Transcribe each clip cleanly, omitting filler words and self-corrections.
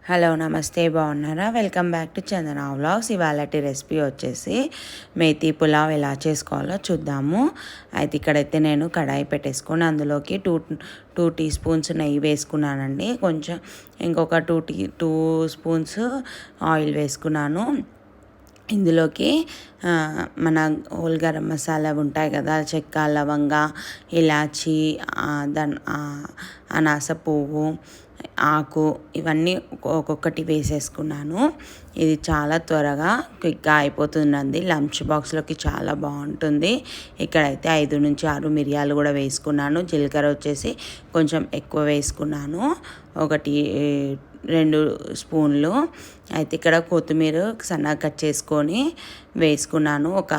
Hello నమస్తే బాగున్నారా? Welcome back to Chandana vlogs. ఇవాళటి రెసిపీ వచ్చేసి మేతి పులావ్ ఎలా చేసుకోవాలో చూద్దాము. అయితే ఇక్కడైతే నేను కడాయి పెట్టేసుకొని అందులోకి టూ టీ స్పూన్స్ నెయ్యి వేసుకున్నానండి. కొంచెం ఇంకొక టూ స్పూన్స్ ఆయిల్ వేసుకున్నాను. ఇందులోకి మన హోల్ గరం మసాలా ఉంటాయి కదా, చెక్క, లవంగ, ఇలాచి, అనాస పువ్వు, ఆకు, ఇవన్నీ ఒక్కొక్కటి వేసేసుకున్నాను. ఇది చాలా త్వరగా క్విక్గా అయిపోతుందండి. లంచ్ బాక్స్లోకి చాలా బాగుంటుంది. ఇక్కడైతే 5 నుంచి 6 మిరియాలు కూడా వేసుకున్నాను. జీలకర్ర వచ్చేసి కొంచెం ఎక్కువ వేసుకున్నాను, 2 స్పూన్లు. అయితే ఇక్కడ కొత్తిమీర సన్నగా కట్ చేసుకొని వేసుకున్నాను. ఒక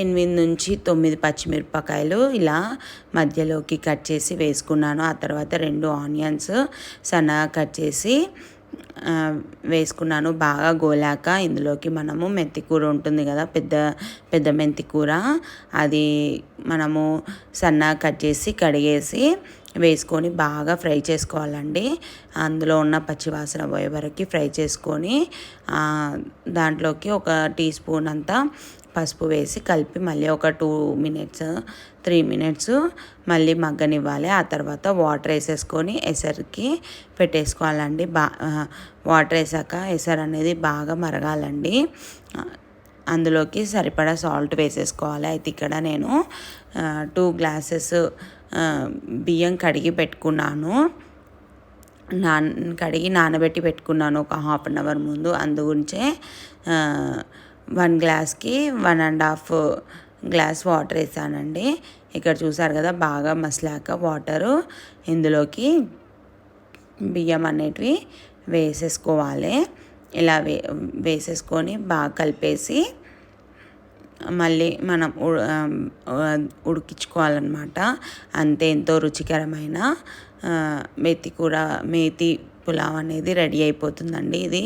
8 నుంచి 9 పచ్చిమిరపకాయలు ఇలా మధ్యలోకి కట్ చేసి వేసుకున్నాను. ఆ తర్వాత 2 ఆనియన్స్ సన్నగా కట్ చేసి వేసుకున్నాను. బాగా గోలాక ఇందులోకి మనము మెంతికూర ఉంటుంది కదా, పెద్ద మెంతికూర, అది మనము సన్నగా కట్ చేసి కడిగేసి వేసుకొని బాగా ఫ్రై చేసుకోవాలండి. అందులో ఉన్న పచ్చివాసన పోయే వరకు ఫ్రై చేసుకొని దాంట్లోకి ఒక టీ స్పూన్ అంతా పసుపు వేసి కలిపి మళ్ళీ ఒక 3 మినిట్స్ మళ్ళీ మగ్గనివ్వాలి. ఆ తర్వాత వాటర్ వేసేసుకొని ఎసరికి పెట్టేసుకోవాలండి. వాటర్ వేసాక ఎసరు అనేది బాగా మరగాలండి. అందులోకి సరిపడా సాల్ట్ వేసేసుకోవాలి. అయితే ఇక్కడ నేను 2 గ్లాసెస్ బియ్యం కడిగి పెట్టుకున్నాను. కడిగి నానబెట్టి పెట్టుకున్నాను ఒక హాఫ్ అన్ అవర్ ముందు. అందుగురించే 1 గ్లాస్కి 1.5 గ్లాస్ వాటర్ వేసానండి. ఇక్కడ చూసారు కదా, బాగా మసలాక వాటరు ఇందులోకి బియ్యం అనేటివి వేసేసుకోవాలి. ఇలా వేసేసుకొని బాగా కలిపేసి మళ్ళీ మనం ఉడికించుకోవాలన్నమాట. అంతే, ఎంతో రుచికరమైన మేతి పులావ్ అనేది రెడీ అయిపోతుందండి. ఇది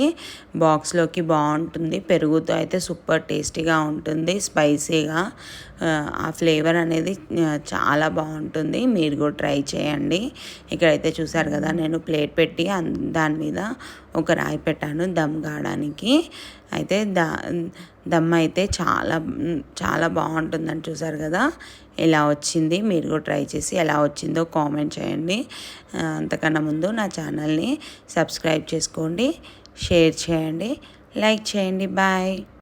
బాక్స్లోకి బాగుంటుంది. పెరుగుతో అయితే సూపర్ టేస్టీగా ఉంటుంది, స్పైసీగా. ఆ ఫ్లేవర్ అనేది చాలా బాగుంటుంది. మీరు కూడా ట్రై చేయండి. ఇక్కడైతే చూసారు కదా, నేను ప్లేట్ పెట్టి దాని మీద ఒక రాయి పెట్టాను దమ్ కావడానికి. అయితే దమ్ అయితే చాలా బాగుంటుందని చూసారు కదా, ఎలా వచ్చింది. మీరు కూడా ట్రై చేసి ఎలా వచ్చిందో కామెంట్ చేయండి. అంతకన్నా ముందు నా ఛానల్ని సబ్స్క్రైబ్ చేసుకోండి, షేర్ చేయండి, లైక్ చేయండి. బాయ్.